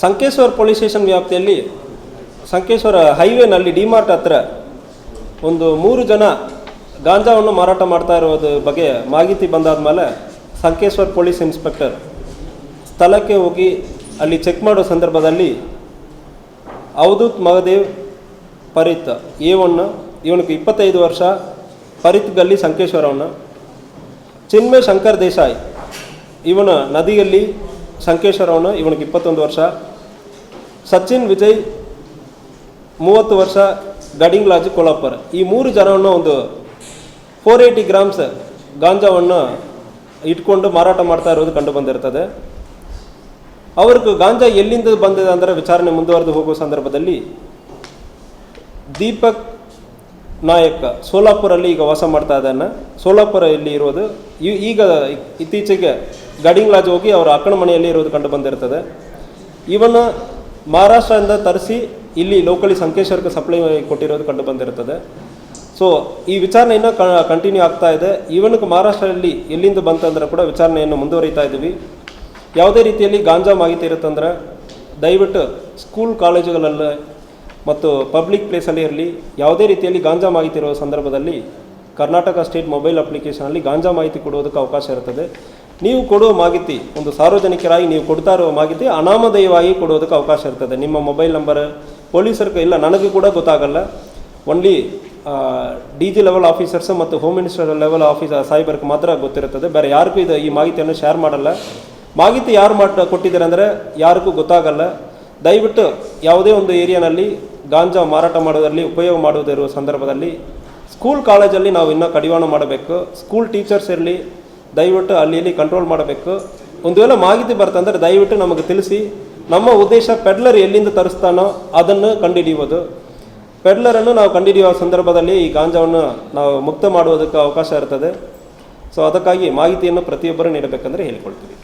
Sankeshwar police station ವ್ಯಾಪ್ತಿಯಲ್ಲಿ ಸಂಕೇಶ್ವರ ಹೈವೇನಲ್ಲಿ ಡಿಮಾರ್ಟ್ ಹತ್ರ ಒಂದು 3 ಜನ ಗಾಂಜಾವನ್ನು ಮಾರಾಟ ಮಾಡ್ತಾ ಇರೋದ್ರ ಬಗ್ಗೆ ಮಾಹಿತಿ ಬಂದಾದ ಮೇಲೆ ಸಂಕೇಶ್ವರ ಪೊಲೀಸ್ ಇನ್ಸ್ಪೆಕ್ಟರ್ ಸ್ಥಳಕ್ಕೆ ಹೋಗಿ ಅಲ್ಲಿ ಚೆಕ್ ಮಾಡೋ ಸಂದರ್ಭದಲ್ಲಿ ಅವಧೂತ್ ಮಹದೇವ್ ಪರಿತ್ A1 ಇವನಿಗೆ 25 ವರ್ಷ, ಪರಿತ್ ಗಲ್ಲಿ ಸಂಕೇಶ್ವರವನ್ನ, ಚಿನ್ಮಯ್ ಶಂಕರ್ ದೇಸಾಯಿ ಇವನ ನದಿಯಲ್ಲಿ ಸಂಕೇಶ್ವರವನ್ನ ಇವನಿಗೆ 21 ವರ್ಷ, ಸಚಿನ್ ವಿಜಯ್ 30 ವರ್ಷ ಗಡಿಂಗ್ ಲಾಜ್ ಕೊಲ್ಲಾಪುರ. ಈ 3 ಜನವನ್ನು ಒಂದು 480 ಗ್ರಾಮ್ಸ್ ಗಾಂಜಾವನ್ನು ಇಟ್ಕೊಂಡು ಮಾರಾಟ ಮಾಡ್ತಾ ಇರೋದು ಕಂಡು ಬಂದಿರ್ತದೆ. ಅವ್ರಿಗೆ ಗಾಂಜಾ ಎಲ್ಲಿಂದ ಬಂದಿದೆ ಅಂದರೆ ವಿಚಾರಣೆ ಮುಂದುವರೆದು ಹೋಗುವ ಸಂದರ್ಭದಲ್ಲಿ ದೀಪಕ್ ನಾಯಕ್ ಸೋಲಾಪುರಲ್ಲಿ ಈಗ ವಾಸ ಮಾಡ್ತಾ ಇದ್ದಾನೆ. ಸೋಲಾಪುರ ಇಲ್ಲಿ ಇರೋದು. ಈಗ ಇತ್ತೀಚೆಗೆ ಗಡಿಂಗ್ ಲಾಜ್ ಹೋಗಿ ಅವರ ಅಕ್ಕನ ಮನೆಯಲ್ಲಿ ಇರೋದು ಕಂಡು ಬಂದಿರ್ತದೆ. ಇವನ್ನ ಮಹಾರಾಷ್ಟ್ರದಿಂದ ತರಿಸಿ ಇಲ್ಲಿ ಲೋಕಲಿ ಸಂಕೇಶ್ವರಕ್ಕೆ ಸಪ್ಲೈ ಕೊಟ್ಟಿರೋದು ಕಂಡು ಬಂದಿರ್ತದೆ. ಸೊ ಈ ವಿಚಾರಣೆ ಇನ್ನೂ ಕಂಟಿನ್ಯೂ ಆಗ್ತಾ ಇದೆ. ಇವನಿಗೆ ಮಹಾರಾಷ್ಟ್ರದಲ್ಲಿ ಎಲ್ಲಿಂದ ಬಂತಂದ್ರೆ ಕೂಡ ವಿಚಾರಣೆಯನ್ನು ಮುಂದುವರಿತಾ ಇದ್ದೀವಿ. ಯಾವುದೇ ರೀತಿಯಲ್ಲಿ ಗಾಂಜಾ ಮಾಹಿತಿ ಇರುತ್ತಂದ್ರೆ ದಯವಿಟ್ಟು ಸ್ಕೂಲ್ ಕಾಲೇಜುಗಳಲ್ಲಿ ಮತ್ತು ಪಬ್ಲಿಕ್ ಪ್ಲೇಸಲ್ಲಿ ಇರಲಿ, ಯಾವುದೇ ರೀತಿಯಲ್ಲಿ ಗಾಂಜಾ ಮಾಹಿತಿ ಇರುವ ಸಂದರ್ಭದಲ್ಲಿ ಕರ್ನಾಟಕ ಸ್ಟೇಟ್ ಮೊಬೈಲ್ ಅಪ್ಲಿಕೇಶನಲ್ಲಿ ಗಾಂಜಾ ಮಾಹಿತಿ ಕೊಡುವುದಕ್ಕೆ ಅವಕಾಶ ಇರ್ತದೆ. ನೀವು ಕೊಡುವ ಮಾಹಿತಿ ಒಂದು ಸಾರ್ವಜನಿಕರಾಗಿ ನೀವು ಕೊಡ್ತಾ ಇರುವ ಮಾಹಿತಿ ಅನಾಮಧೇಯವಾಗಿ ಕೊಡುವುದಕ್ಕೆ ಅವಕಾಶ ಇರ್ತದೆ. ನಿಮ್ಮ ಮೊಬೈಲ್ ನಂಬರ್ ಪೊಲೀಸರಿಗೆ ಇಲ್ಲ, ನನಗೂ ಕೂಡ ಗೊತ್ತಾಗಲ್ಲ. ಓನ್ಲಿ DG ಲೆವೆಲ್ ಆಫೀಸರ್ಸ್ ಮತ್ತು ಹೋಮ್ ಮಿನಿಸ್ಟರ್ ಲೆವೆಲ್ ಆಫೀಸರ್ ಸಾಹೇಬರಿಗೆ ಮಾತ್ರ ಗೊತ್ತಿರುತ್ತದೆ. ಬೇರೆ ಯಾರಿಗೂ ಈ ಮಾಹಿತಿಯನ್ನು ಶೇರ್ ಮಾಡಲ್ಲ. ಮಾಹಿತಿ ಯಾರು ಕೊಟ್ಟಿದ್ದಾರೆ ಅಂದರೆ ಯಾರಿಗೂ ಗೊತ್ತಾಗಲ್ಲ. ದಯವಿಟ್ಟು ಯಾವುದೇ ಒಂದು ಏರಿಯಾನಲ್ಲಿ ಗಾಂಜಾ ಮಾರಾಟ ಮಾಡೋದರಲ್ಲಿ ಉಪಯೋಗ ಮಾಡೋದಿರುವ ಸಂದರ್ಭದಲ್ಲಿ ಸ್ಕೂಲ್ ಕಾಲೇಜಲ್ಲಿ ನಾವು ಇನ್ನೂ ಕಡಿವಾಣ ಮಾಡಬೇಕು. ಸ್ಕೂಲ್ ಟೀಚರ್ಸ್ ಇರಲಿ, ದಯವಿಟ್ಟು ಅಲ್ಲಿ ಕಂಟ್ರೋಲ್ ಮಾಡಬೇಕು. ಒಂದು ವೇಳೆ ಮಾಹಿತಿ ಬರ್ತಂದರೆ ದಯವಿಟ್ಟು ನಮಗೆ ತಿಳಿಸಿ. ನಮ್ಮ ಉದ್ದೇಶ ಪೆಡ್ಲರ್ ಎಲ್ಲಿಂದ ತರಿಸ್ತಾನೋ ಅದನ್ನು ಕಂಡುಹಿಡಿಯುವುದು. ಪೆಡ್ಲರನ್ನು ನಾವು ಕಂಡುಹಿಡಿಯುವ ಸಂದರ್ಭದಲ್ಲಿ ಈ ಗಾಂಜಾವನ್ನು ನಾವು ಮುಕ್ತ ಮಾಡುವುದಕ್ಕೆ ಅವಕಾಶ ಇರ್ತದೆ. ಸೊ ಅದಕ್ಕಾಗಿ ಮಾಹಿತಿಯನ್ನು ಪ್ರತಿಯೊಬ್ಬರು ನೀಡಬೇಕಂದ್ರೆ ಹೇಳಿಕೊಳ್ತೀವಿ.